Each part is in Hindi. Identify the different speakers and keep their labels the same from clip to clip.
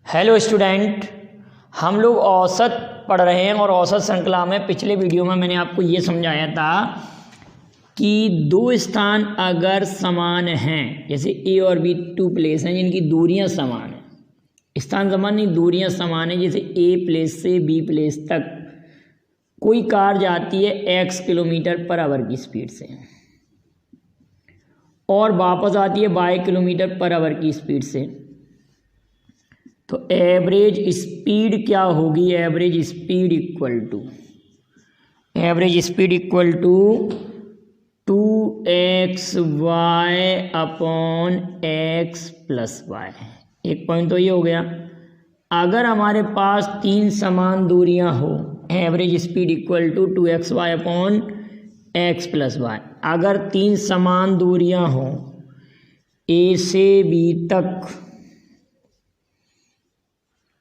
Speaker 1: हेलो स्टूडेंट, हम लोग औसत पढ़ रहे हैं और औसत श्रृंखला में पिछले वीडियो में मैंने आपको ये समझाया था कि दो स्थान अगर समान हैं, जैसे ए और बी टू प्लेस हैं जिनकी दूरियां समान हैं, स्थान समान नहीं दूरियां समान हैं। जैसे ए प्लेस से बी प्लेस तक कोई कार जाती है x किलोमीटर पर आवर की स्पीड से और वापस आती है y किलोमीटर पर आवर की स्पीड से, तो एवरेज स्पीड क्या होगी? Average speed equal to 2xy upon x plus y. एक पॉइंट तो ये हो गया। अगर हमारे पास तीन समान दूरियां हो, average speed equal to 2xy upon x plus y. अगर तीन समान दूरियां हो a से b तक,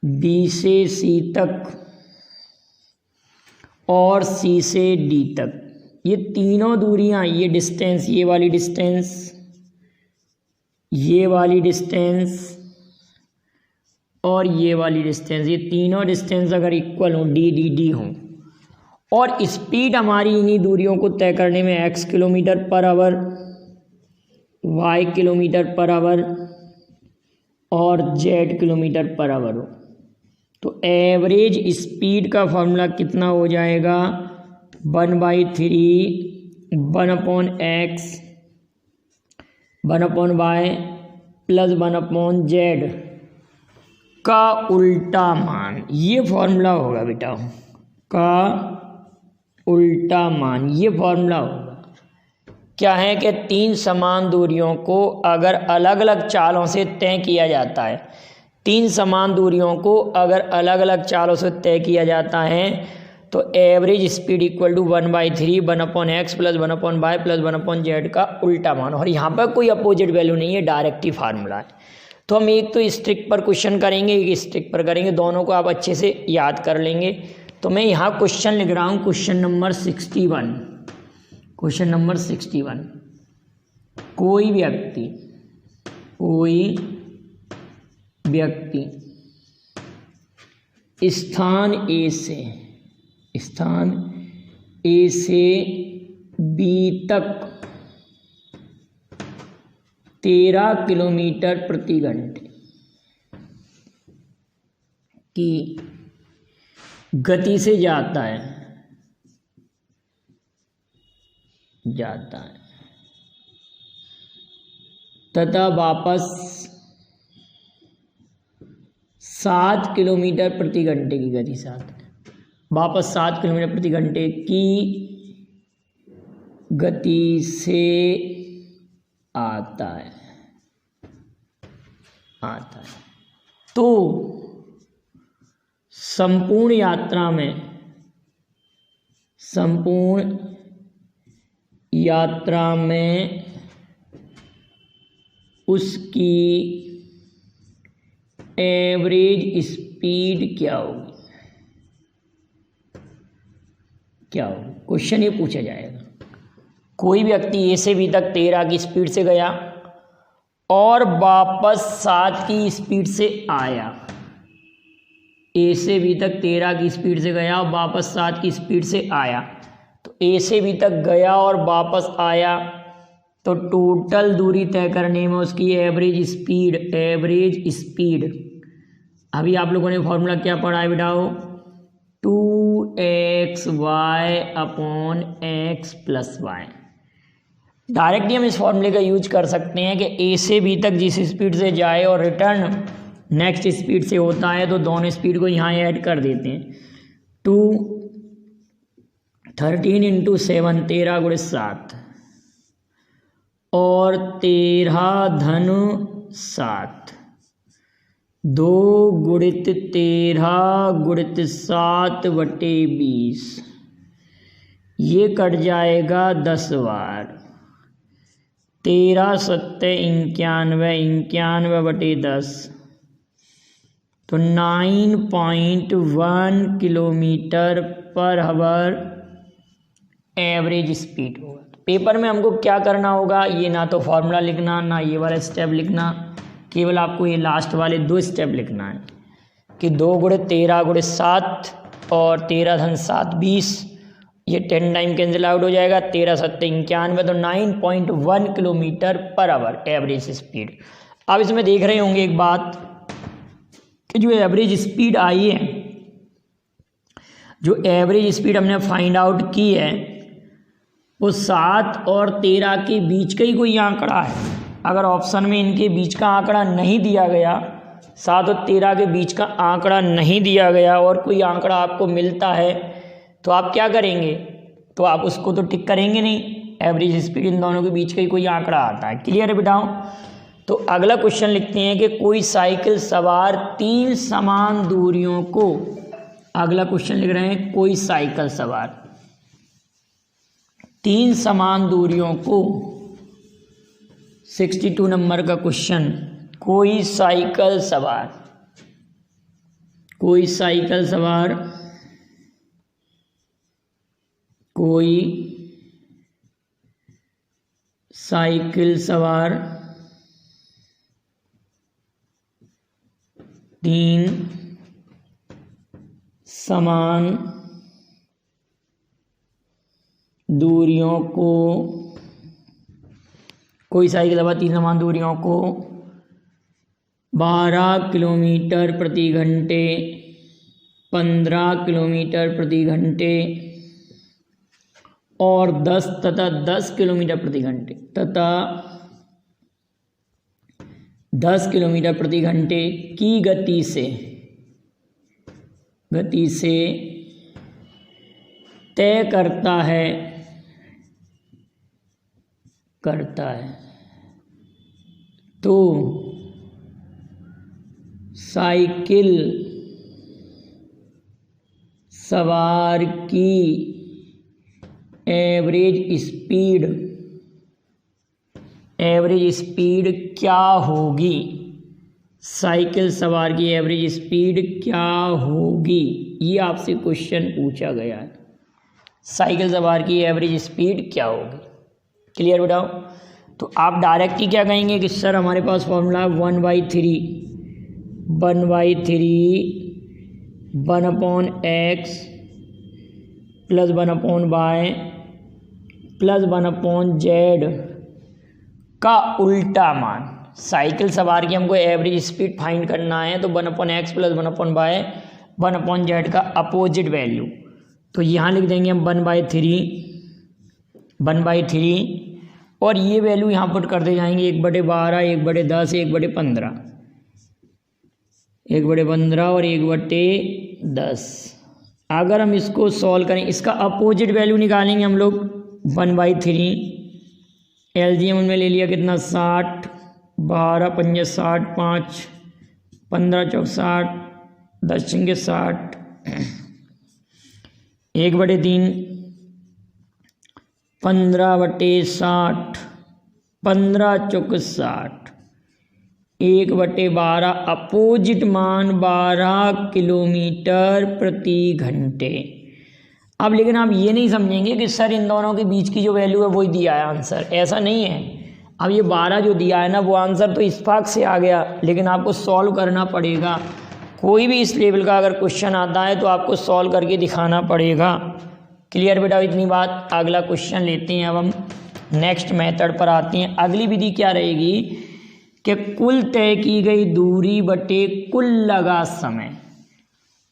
Speaker 1: b से c तक और c से d तक, ये तीनों दूरियां, ये डिस्टेंस, ये वाली डिस्टेंस, ये वाली डिस्टेंस और ये वाली डिस्टेंस, ये तीनों डिस्टेंस अगर इक्वल हो, डी डी डी हो, और स्पीड हमारी इन्हीं दूरियों को तय करने में x kilometre per our, y kilometre per our और z किलोमीटर पर आवर हो, तो एवरेज स्पीड का फॉर्मूला कितना हो जाएगा? 1/3 1 upon x 1 upon y plus 1 upon z का उल्टा मान। ये फॉर्मूला होगा बेटा, का उल्टा मान, ये फॉर्मूला होगा। क्या है कि तीन समान दूरियों को अगर अलग अलग चालों से तय किया जाता है, तीन समान दूरियों को अगर अलग अलग चालों से तय किया जाता है, तो average speed equal to 1/3 1 upon x plus 1 upon y plus 1 upon z का उल्टा मान। और यहाँ पर कोई अपोजिट वैल्यू नहीं है, डायरेक्ट ही फार्मूला है। तो हम एक तो स्ट्रिक पर क्वेश्चन करेंगे, एक स्ट्रिक पर करेंगे, दोनों को आप अच्छे से याद कर लेंगे। तो मैं यहाँ क्वेश्चन लिख रहा हूँ, क्वेश्चन नंबर 61। क्वेश्चन नंबर 61, कोई व्यक्ति स्थान ए से बी तक 13 किलोमीटर प्रति घंटे की गति से जाता है तथा वापस 7 किलोमीटर प्रति घंटे की गति से आता है, वापस 7 किलोमीटर प्रति घंटे की गति से आता है। तो संपूर्ण यात्रा में उसकी एवरेज स्पीड क्या होगी? क्वेश्चन ये पूछा जाएगा। कोई व्यक्ति ए से बी तक 13 की स्पीड से गया और वापस 7 की स्पीड से आया। ए से बी तक 13 की स्पीड से गया और वापस 7 की स्पीड से आया। तो ए से बी तक गया और वापस आया, तो टोटल दूरी तय करने में उसकी एवरेज स्पीड अभी आप लोगों ने फॉर्मूला क्या पढ़ा है बेटाओ? 2xy upon x plus y. Directly हम इस फॉर्मूले का यूज कर सकते हैं कि ए से बी तक जिस स्पीड से जाए और रिटर्न नेक्स्ट स्पीड से होता है, तो दोनों स्पीड को यहाँ ऐड कर देते हैं। 13 × 7 13 × 7 और 13 धन 7 2 गुणित 13 गुणित 7/20, ये कट जाएगा 10 बार। 13 7 91/10, तो 9.1 kilometre per our average speed होगा। पेपर में हमको क्या करना होगा, ये ना तो फॉर्मूला लिखना ना ये वाला स्टेप लिखना, केवल आपको ये लास्ट वाले 2 स्टेप लिखना है। कि 2 गुणे 13 गुणे 7 और 13 धन 7 20, ये 10 टाइम कैंसिल आउट हो जाएगा। 13 7 91, तो 9.1 kilometre per our average speed. अब इसमें देख रहे होंगे एक बात कि जो एवरेज स्पीड आई है, जो एवरेज स्पीड हमने फाइंड आउट की है, वो 7 और 13 के बीच का ही कोई आंकड़ा है। अगर ऑप्शन में इनके बीच का आंकड़ा नहीं दिया गया, 7 और 13 के बीच का आंकड़ा नहीं दिया गया और कोई आंकड़ा आपको मिलता है, तो आप क्या करेंगे? तो आप उसको तो टिक करेंगे नहीं। एवरेज स्पीड इन दोनों के बीच का ही कोई आंकड़ा आता है। क्लियर है बेटाओ? तो अगला क्वेश्चन लिखते हैं कि कोई साइकिल सवार 3 समान दूरियों को, अगला क्वेश्चन लिख रहे हैं, कोई साइकिल सवार 3 समान दूरियों को, 62 नंबर का क्वेश्चन, कोई साइकिल सवार, कोई साइकिल सवार, कोई साइकिल सवार 3 समान दूरियों को, कोई साइकिल सवार 3 समान दूरियों को 12 किलोमीटर प्रति घंटे, 15 किलोमीटर प्रति घंटे और 10 तथा 10 किलोमीटर प्रति घंटे तथा 10 किलोमीटर प्रति घंटे की गति से तय करता है तो साइकिल सवार की एवरेज स्पीड क्या होगी? साइकिल सवार की एवरेज स्पीड क्या होगी, ये आपसे क्वेश्चन पूछा गया है। साइकिल सवार की एवरेज स्पीड क्या होगी? क्लियर बताओ? तो आप डायरेक्ट ही क्या कहेंगे कि सर हमारे पास फॉर्मूला है 1/3 1/x plus 1/y plus 1/z का उल्टा मान। साइकिल सवार की हमको एवरेज स्पीड फाइंड करना है, तो 1/x प्लस 1/y 1/z का अपोजिट वैल्यू। तो यहाँ लिख देंगे हम 1/3 और ये वैल्यू यहाँ पुट करते जाएंगे 1/12, 1/10, 1/15, 1/15 और 1/10। अगर हम इसको सॉल्व करें, इसका अपोजिट वैल्यू निकालेंगे हम लोग 1/3, एलजीएम उनमें ले लिया कितना 60, 12 पंजे 60, 5 15 चौक 60, 10 छिंगे 60, 1/3 15/60, 15 चौक 60, 1/12 अपोजिट मान 12 किलोमीटर प्रति घंटे। अब लेकिन आप ये नहीं समझेंगे कि सर इन दोनों के बीच की जो वैल्यू है वही दिया है आंसर, ऐसा नहीं है। अब ये 12 जो दिया है ना, वो आंसर तो इत्तेफाक से आ गया, लेकिन आपको सॉल्व करना पड़ेगा। कोई भी इस लेवल का अगर क्वेश्चन आता है तो आपको सॉल्व करके दिखाना पड़ेगा। क्लियर बेटा इतनी बात? अगला क्वेश्चन लेते हैं। अब हम नेक्स्ट मेथड पर आते हैं। अगली विधि क्या रहेगी कि कुल तय की गई दूरी बटे कुल लगा समय।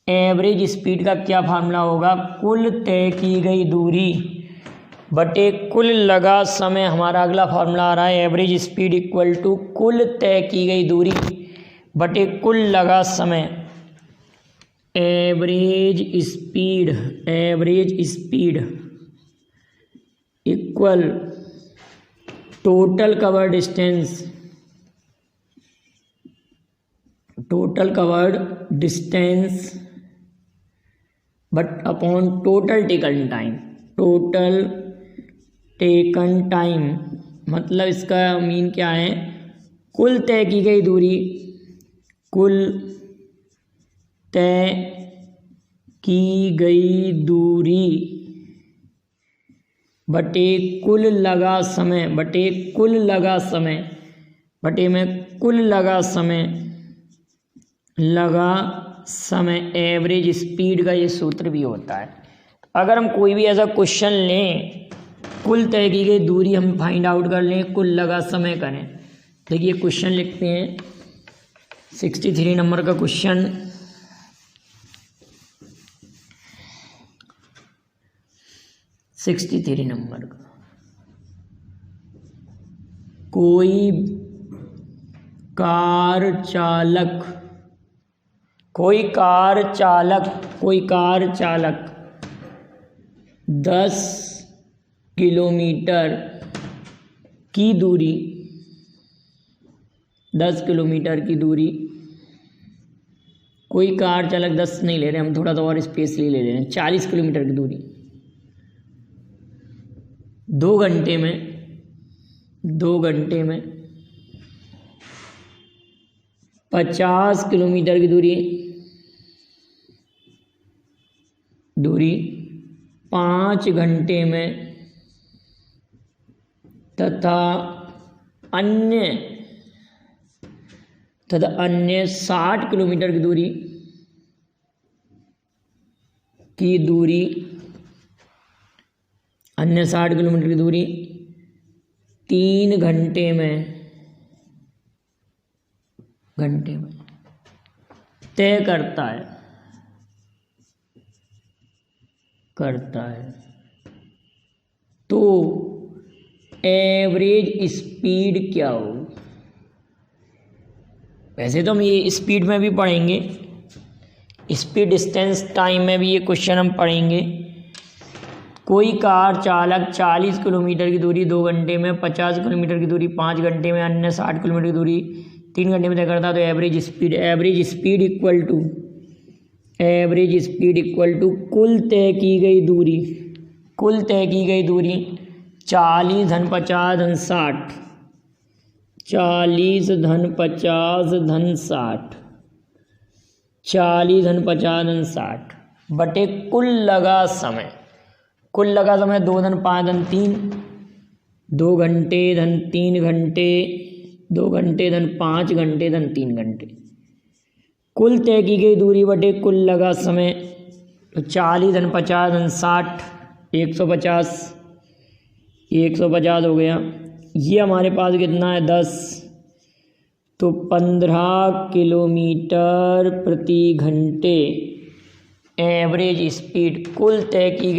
Speaker 1: एवरेज स्पीड का क्या फार्मूला होगा? कुल तय की गई दूरी बटे कुल लगा समय। हमारा अगला फार्मूला आ रहा है एवरेज स्पीड इक्वल टू कुल तय की गई दूरी बटे कुल लगा समय। Average speed equal total covered distance but upon total taken time. मतलब इसका मीन क्या है? कुल तय की गई दूरी, कुल तय की गई दूरी बटे कुल लगा समय बटे कुल लगा समय बटे में कुल लगा समय लगा समय एवरेज स्पीड का ये सूत्र भी होता है। अगर हम कोई भी ऐसा क्वेश्चन लें, कुल तय की गई दूरी हम फाइंड आउट कर लें, कुल लगा समय करें। देखिए क्वेश्चन लिखते हैं 63 नंबर का क्वेश्चन। कोई कार चालक 10 किलोमीटर की दूरी कोई कार चालक 10 नहीं ले रहे हम, थोड़ा सा और स्पेशली ले रहे हैं, 40 किलोमीटर की दूरी 2 घंटे में 50 किलोमीटर की दूरी 5 घंटे में तथा अन्य 60 किलोमीटर की दूरी अन्य 60 किलोमीटर की दूरी 3 घंटे में तय करता है। तो एवरेज स्पीड क्या हो? वैसे तो हम ये स्पीड में भी पढ़ेंगे, स्पीड डिस्टेंस टाइम में भी ये क्वेश्चन हम पढ़ेंगे। कोई कार चालक 40 किलोमीटर की दूरी 2 घंटे में, 50 किलोमीटर की दूरी 5 घंटे में, अन्य 60 किलोमीटर की दूरी 3 घंटे में तय करता है। तो एवरेज स्पीड इक्वल टू कुल तय की गई दूरी 40 धन 50 धन 60, 40 धन 50 धन 60, 40 धन 50 धन 60 बटे कुल लगा समय 2 धन 5 धन 3, 2 घंटे धन 3 घंटे, 2 घंटे धन 5 घंटे धन 3 घंटे। कुल तय की गई दूरी बटे कुल लगा समय, तो 40 धन 50 धन 60, 150 हो गया। ये हमारे पास कितना है 10, तो 15 किलोमीटर प्रति घंटे एवरेज स्पीड कुल तय की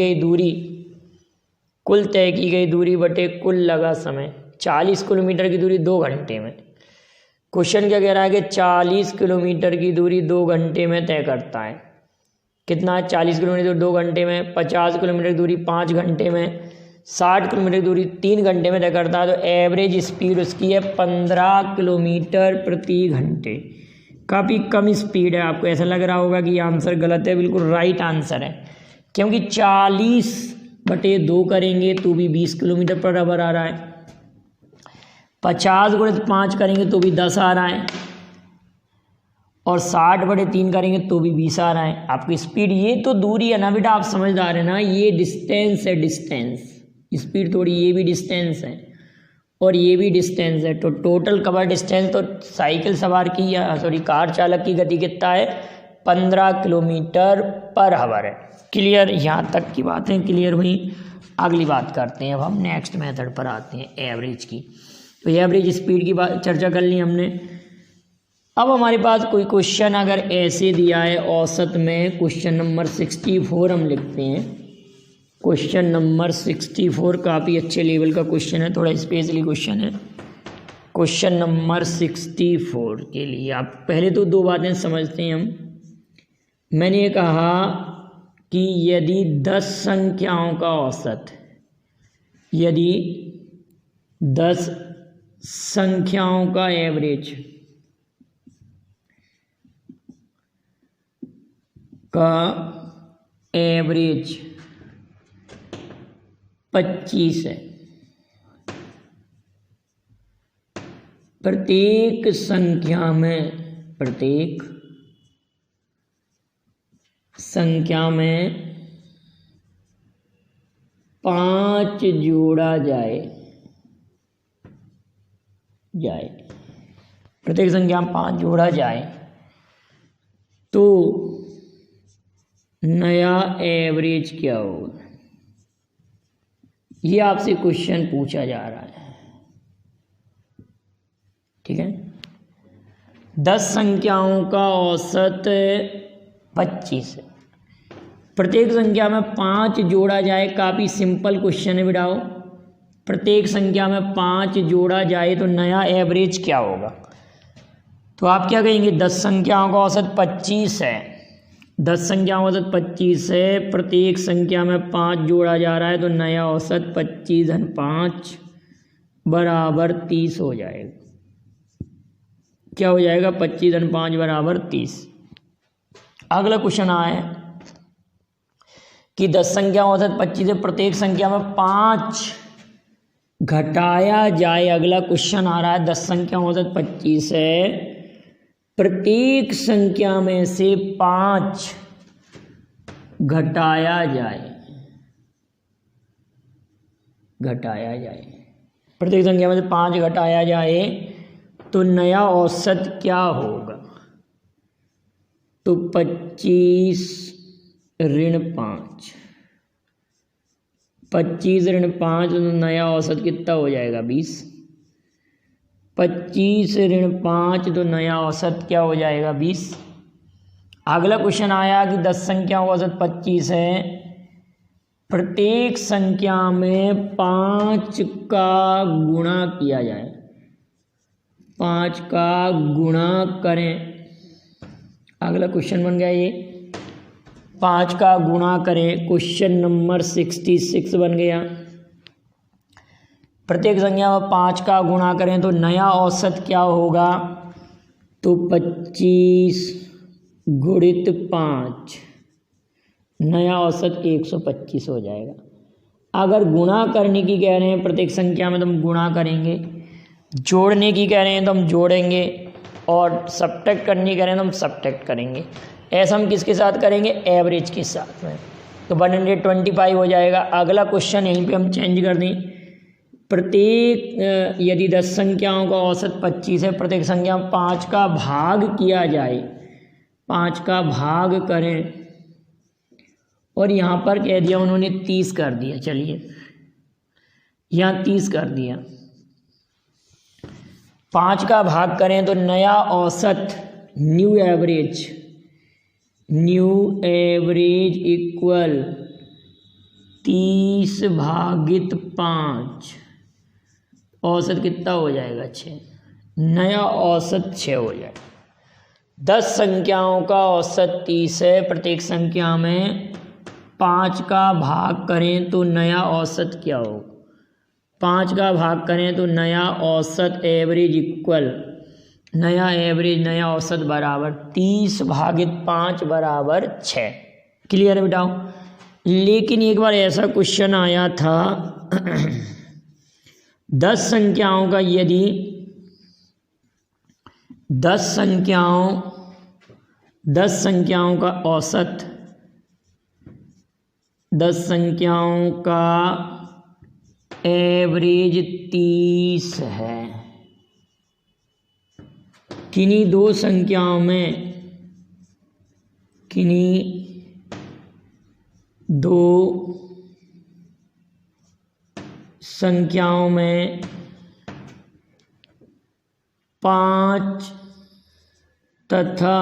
Speaker 1: गई दूरी बटे कुल लगा समय। 40 किलोमीटर की दूरी 2 घंटे में, क्वेश्चन क्या कह रहा है कि 40 किलोमीटर की दूरी 2 घंटे में तय करता है। कितना है 40 किलोमीटर 2 घंटे में, 50 किलोमीटर की दूरी 5 घंटे में, 60 किलोमीटर की दूरी 3 घंटे में तय करता है। तो एवरेज स्पीड उसकी है 15 किलोमीटर प्रति घंटे। काफ़ी कम स्पीड है। आपको ऐसा लग रहा होगा कि आंसर गलत है, बिल्कुल राइट आंसर है, क्योंकि 40 बटे 2 करेंगे तो भी 20 किलोमीटर पर आवर आ रहा है, 50 गुणित 5 करेंगे तो भी 10 आ रहा है, और 60 बटे 3 करेंगे तो भी 20 आ रहा है। आपकी स्पीड, ये तो दूरी है ना बेटा, आप समझदार है ना, ये डिस्टेंस है, स्पीड थोड़ी, ये भी डिस्टेंस है और ये भी डिस्टेंस है। तो टोटल कवर डिस्टेंस तो साइकिल सवार की कार चालक की गति कितना है 15 किलोमीटर पर आवर है। क्लियर? यहाँ तक की बातें क्लियर हुई। अगली बात करते हैं, अब हम नेक्स्ट मेथड पर आते हैं, एवरेज की। तो एवरेज स्पीड की बात चर्चा कर ली हमने। अब हमारे पास कोई क्वेश्चन अगर ऐसे दिया है औसत में, क्वेश्चन नंबर 64 हम लिखते हैं। क्वेश्चन नंबर 64 काफ़ी अच्छे लेवल का क्वेश्चन है, थोड़ा स्पेशली क्वेश्चन है। क्वेश्चन नंबर 64 के लिए आप पहले तो 2 बातें समझते हैं हम। मैंने ये कहा कि यदि 10 संख्याओं का औसत, यदि 10 संख्याओं का एवरेज का एवरेज 25 है, प्रत्येक संख्या में 5 जोड़ा जाए, प्रत्येक संख्या में 5 जोड़ा जाए, तो नया एवरेज क्या होगा। ये आपसे क्वेश्चन पूछा जा रहा है, ठीक है। 10 संख्याओं का औसत 25 है। प्रत्येक संख्या में 5 जोड़ा जाए, काफ़ी सिंपल क्वेश्चन है बिटाओ। प्रत्येक संख्या में 5 जोड़ा जाए तो नया एवरेज क्या होगा। तो आप क्या कहेंगे, 10 संख्याओं का औसत 25 है, 10 संख्याओं का औसत 25 है, प्रत्येक संख्या में 5 जोड़ा जा रहा है तो नया औसत 25 धन 5 बराबर 30 हो जाएगा। क्या हो जाएगा, 25 धन 5 बराबर 30। अगला क्वेश्चन आया है कि 10 संख्या औसत 25 है, प्रत्येक संख्या में 5 घटाया जाए। अगला क्वेश्चन आ रहा है 10 संख्या औसत 25 है, प्रत्येक संख्या में से 5 घटाया जाए, प्रत्येक संख्या में से 5 घटाया जाए तो नया औसत क्या होगा। तो 25 ऋण 5, 25 ऋण 5 तो नया औसत कितना हो जाएगा, 20। 25 ऋण 5 तो नया औसत क्या हो जाएगा, 20। अगला क्वेश्चन आया कि 10 संख्याओं का औसत 25 है, प्रत्येक संख्या में 5 का गुणा किया जाए, 5 का गुणा करें। अगला क्वेश्चन बन गया ये, 5 का गुणा करें, क्वेश्चन नंबर 66 बन गया। प्रत्येक संख्या में 5 का गुणा करें तो नया औसत क्या होगा। तो 25 गुणित 5, नया औसत 125 हो जाएगा। अगर गुणा करने की कह रहे हैं प्रत्येक संख्या में तो हम गुणा करेंगे, जोड़ने की कह रहे हैं तो हम जोड़ेंगे, और सब्ट्रैक्ट करने की कह रहे हैं तो हम सब्ट्रैक्ट करेंगे। ऐसा हम किसके साथ करेंगे, एवरेज के साथ में। तो 125 हो जाएगा। अगला क्वेश्चन यहीं पे हम चेंज कर दें, प्रत्येक यदि 10 संख्याओं का औसत 25 है, प्रत्येक संख्या में 5 का भाग किया जाए, 5 का भाग करें, और यहाँ पर कह दिया उन्होंने 30 कर दिया। चलिए यहाँ 30 कर दिया, 5 का भाग करें तो नया औसत न्यू एवरेज इक्वल 30 भागित 5, औसत कितना हो जाएगा, 6। नया औसत 6 हो जाएगा। 10 संख्याओं का औसत 30 है, प्रत्येक संख्या में 5 का भाग करें तो नया औसत क्या होगा। 5 का भाग करें तो नया औसत एवरेज इक्वल, नया औसत बराबर 30 भागित 5 बराबर 6। क्लियर है बेटाओ। लेकिन एक बार ऐसा क्वेश्चन आया था 10 संख्याओं का, यदि 10 संख्याओं का औसत, 10 संख्याओं का एवरेज 30 है, किन्हीं दो संख्याओं में 5 तथा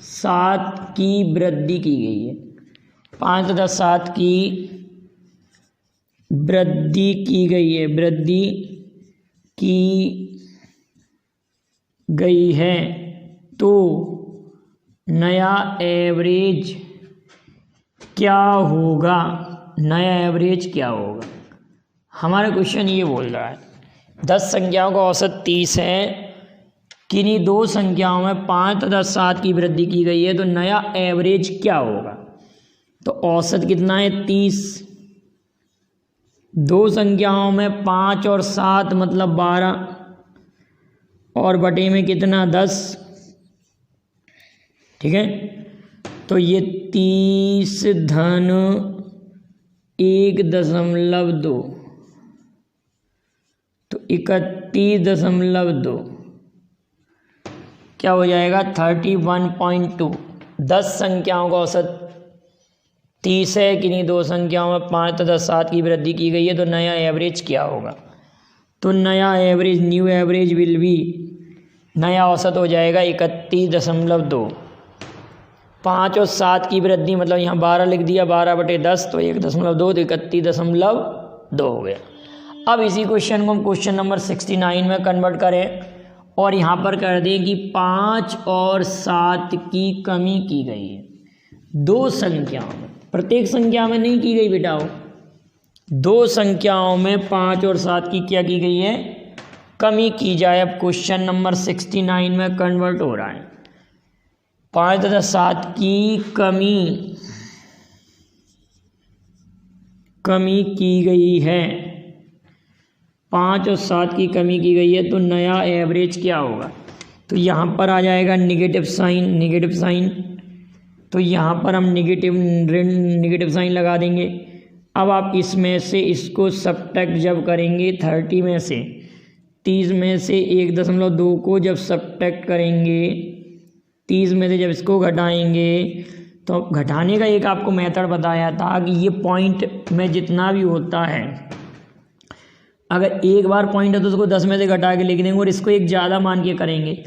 Speaker 1: 7 की वृद्धि की गई है, 5 तथा 7 की वृद्धि की गई है, तो नया एवरेज क्या होगा। हमारा क्वेश्चन ये बोल रहा है 10 संख्याओं का औसत 30 है, किन्हीं दो संख्याओं में 5 तथा 7 की वृद्धि की गई है, तो नया एवरेज क्या होगा। तो औसत कितना है, 30। दो संख्याओं में 5 और 7 मतलब 12, और बटे में कितना, 10। ठीक है, तो ये 30 धन 1.2, तो 31.2 क्या हो जाएगा 31.2। 10 संख्याओं का औसत 30 है, किन्हीं दो संख्याओं में 5 तथा 7 की वृद्धि की गई है, तो नया एवरेज क्या होगा? तो नया average, new average will be, नया औसत हो जाएगा 31.2। 5 और 7 की वृद्धि मतलब यहाँ 12 लिख दिया, 12/10 तो 1.2 तो 31.2 हो गया। अब इसी क्वेश्चन को हम क्वेश्चन नंबर 69 में कन्वर्ट करें और यहाँ पर कर दें कि 5 और 7 की कमी की गई है दो संख्याओं में, प्रत्येक संख्या में नहीं की गई बेटा, हो दो संख्याओं में 5 और 7 की क्या की गई है? कमी की जाए। अब क्वेश्चन नंबर 69 में कन्वर्ट हो रहा है। 5 तथा 7 की कमी की गई है, 5 और 7 की कमी की गई है, तो नया एवरेज क्या होगा? तो यहाँ पर आ जाएगा नेगेटिव साइन, तो यहाँ पर हम नेगेटिव साइन लगा देंगे। अब आप इसमें से इसको सब्ट्रैक्ट जब करेंगे 30 में से, 30 में से 1.2 को जब सब्ट्रैक्ट करेंगे, 30 में से जब इसको घटाएंगे, तो घटाने का एक आपको मेथड बताया था कि ये पॉइंट में जितना भी होता है, अगर एक बार पॉइंट है तो उसको 10 में से घटा के लिख देंगे और इसको एक ज़्यादा मान के करेंगे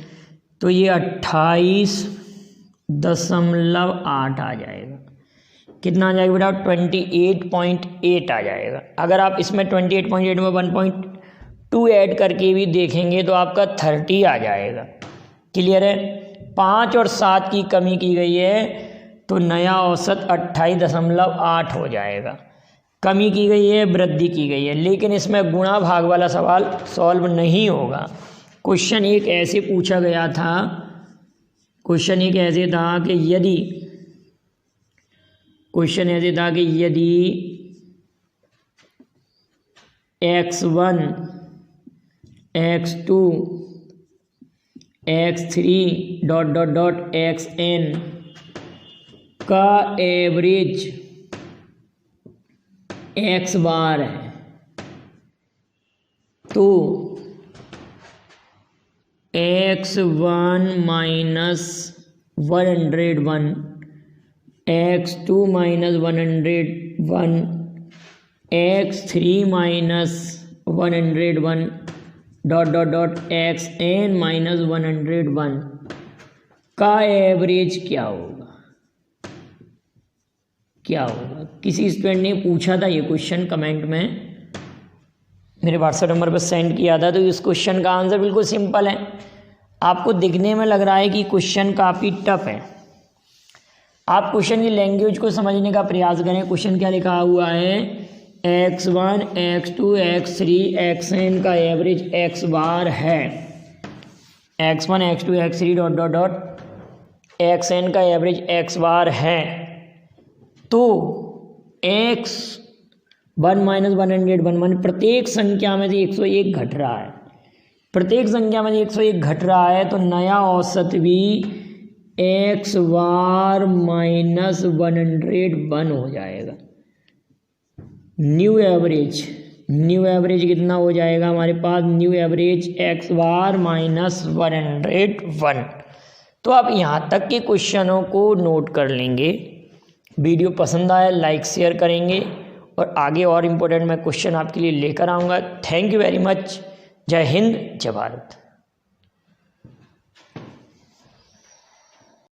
Speaker 1: तो ये 28.8 आ जाएगा। कितना आ जाएगा बेटा? 28.8 आ जाएगा। अगर आप इसमें 28.8 में 1.2 ऐड करके भी देखेंगे तो आपका 30 आ जाएगा। क्लियर है? 5 और 7 की कमी की गई है तो नया औसत 28.8 हो जाएगा। कमी की गई है, वृद्धि की गई है, लेकिन इसमें गुणा भाग वाला सवाल सॉल्व नहीं होगा। क्वेश्चन एक ऐसे पूछा गया था, क्वेश्चन ऐसे था कि यदि x1 x2 x3 ... xn का एवरेज x बार है तो x1 -101 x2 -101 x3 -101 ... xn -101 का एवरेज क्या होगा? किसी स्टूडेंट ने पूछा था ये क्वेश्चन, कमेंट में मेरे व्हाट्सएप नंबर पर सेंड किया था। तो इस क्वेश्चन का आंसर बिल्कुल सिंपल है। आपको दिखने में लग रहा है कि क्वेश्चन काफ़ी टफ है, आप क्वेश्चन की लैंग्वेज को समझने का प्रयास करें। क्वेश्चन क्या लिखा हुआ है? x1 x2 x3 xn का एवरेज x बार है। x1 x2 x3 ... xn का एवरेज x बार है तो x1 -101 प्रत्येक संख्या में से 101 घट रहा है, प्रत्येक संख्या में से 101 घट रहा है, तो नया औसत भी x बार -101 हो जाएगा। न्यू एवरेज कितना हो जाएगा हमारे पास? न्यू एवरेज x बार -101। तो आप यहाँ तक के क्वेश्चनों को नोट कर लेंगे। वीडियो पसंद आया लाइक शेयर करेंगे और आगे और इम्पोर्टेंट मैं क्वेश्चन आपके लिए लेकर आऊँगा। Thank you very much. जय हिंद, जय भारत।